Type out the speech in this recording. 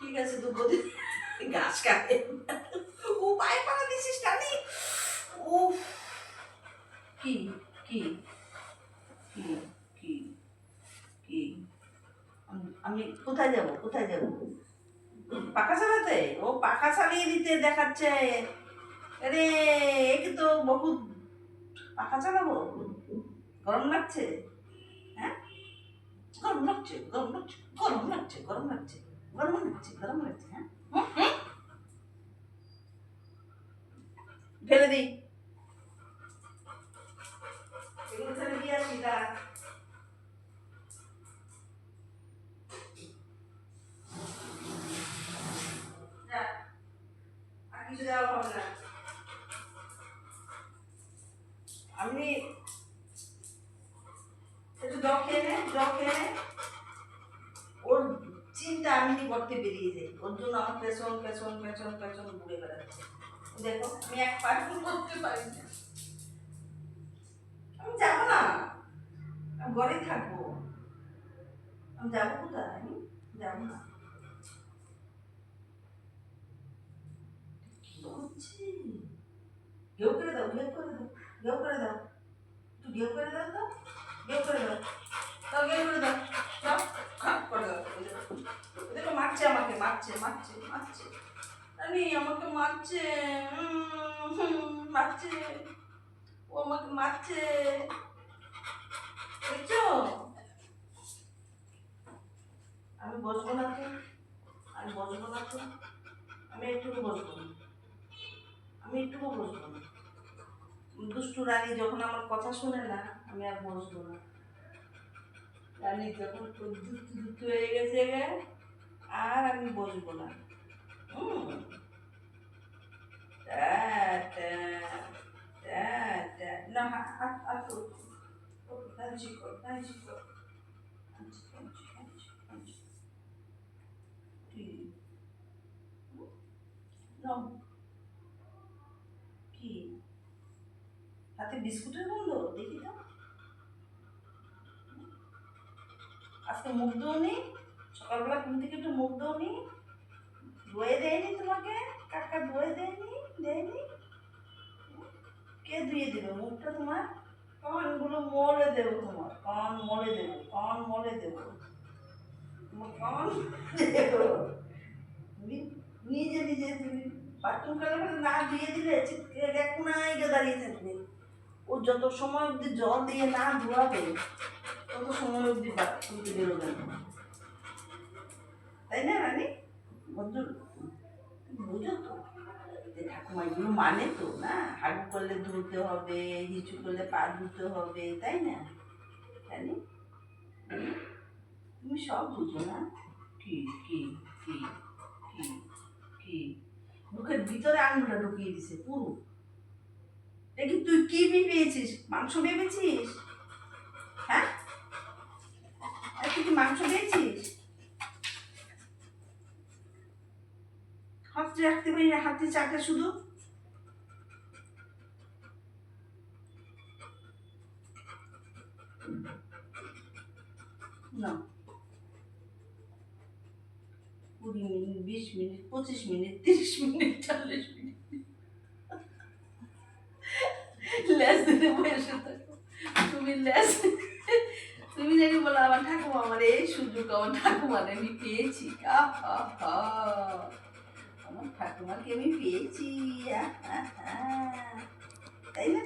ঠিক আছে দুপুরে ঘাস কাটে ও পায়ে পাড়া দিছিস টানি ও কি কি কি কি কি আমি কোথায় যাব কোথায় যাব পাখা চালাতে ও পাখা চালিয়ে দিতে দেখাচ্ছে আরে একে তো বহুত পাখা চালাবো গরম লাগছে হ্যাঁ গরম লাগছে গরম লাগছে গরম লাগছে গরম লাগছে গরম লাগছে গরম লাগছে হ্যাঁ ফেলে দিই এগুলো ফেলে দিয়ে আসি দাঁড়া যা আর কিছু দেওয়া হবে না আমি একটু জল খেয়ে নে জল খেয়ে নে ওর চিন্তা আমি করতে বেরিয়ে যাই ওর জন্য আমার পেছন পেছন পেছন পেছন ঘুরে বেড়াচ্ছে দেখো আমি এক পার্টি করতে পারি না আমি যাবো না আমি ঘরেই থাকবো আমি যাবো কোথায় আমি যাবো না কি করছি ঘেউ করে দাও ঘেউ করে দাও ঘেউ করে দাও একটু ঘেউ করে দাও তো ঘেউ করে দাও তাও ঘেউ করে দাও দাও খাপ করে দাও দেখো মারছে আমাকে মারছে মারছে মারছে আমি আমাকে মারছে মারছে ও আমাকে মারছে দেখছো আমি বসবো না তো আমি বসবো না তো আমি একটুকু বসবো না আমি একটুকু বসবো না দুষ্টু রানী যখন আমার কথা শোনে না আমি আর বসবো না রানী যখন দুষ্টু হয়ে গেছে আর আমি বসবো না না আর কাঞ্চি কর কাঞ্চি কর কাঞ্চি কাঞ্চি কাঞ্চি কাঞ্চি কি হাতে বিস্কুটের গন্ধ দেখি তো আজকে মুখ দৌনি সকালবেলা ঘুম থেকে একটু মুখ দৌনি ধুয়ে দেয়নি তোমাকে কাকা ধুয়ে দেয়নি দেয়নি কে ধুয়ে দেবে মুখটা তোমার কানগুলো মলে দেবো তোমার কান মলে দেবো কান মলে দেবো তোমার কান দেবো তুমি নিজে নিজে তুমি বাথরুম কালে না ধুয়ে দিলে কোনায় গিয়ে দাঁড়িয়ে থাকবে ও যত সময় অব্দি জল দিয়ে না ধোয়াবে তত সময় অব্দি বাথরুম থেকে বেরোবে না তাই না রানী বুঝো তো ঠাকুমা এগুলো মানে তো না হাগু করলে ধুতে হবে হিচু করলে পা ধুতে হবে তাই না রানী তুমি সব বুঝো না কি কি কি কি কি মুখের ভিতরে আঙুলটা ঢুকিয়ে দিছে পুরো দেখি তুই কি পেয়েছিস মাংস ভেবেছিস হ্যাঁ তুই কি মাংস পেয়েছিস হাতে রাখতে পারি না হাতে চাটা শুধু না 20 minute 20 minute 25 minute 30 minute 40 minute less দিনে বসে থাকো তুমি লেস তুমি জানি বলো আমার ঠাকুমা আমার এই সুযোগ আমার ঠাকুমার আমি পেয়েছি আমার ঠাকুমাকে আমি পেয়েছি তাই না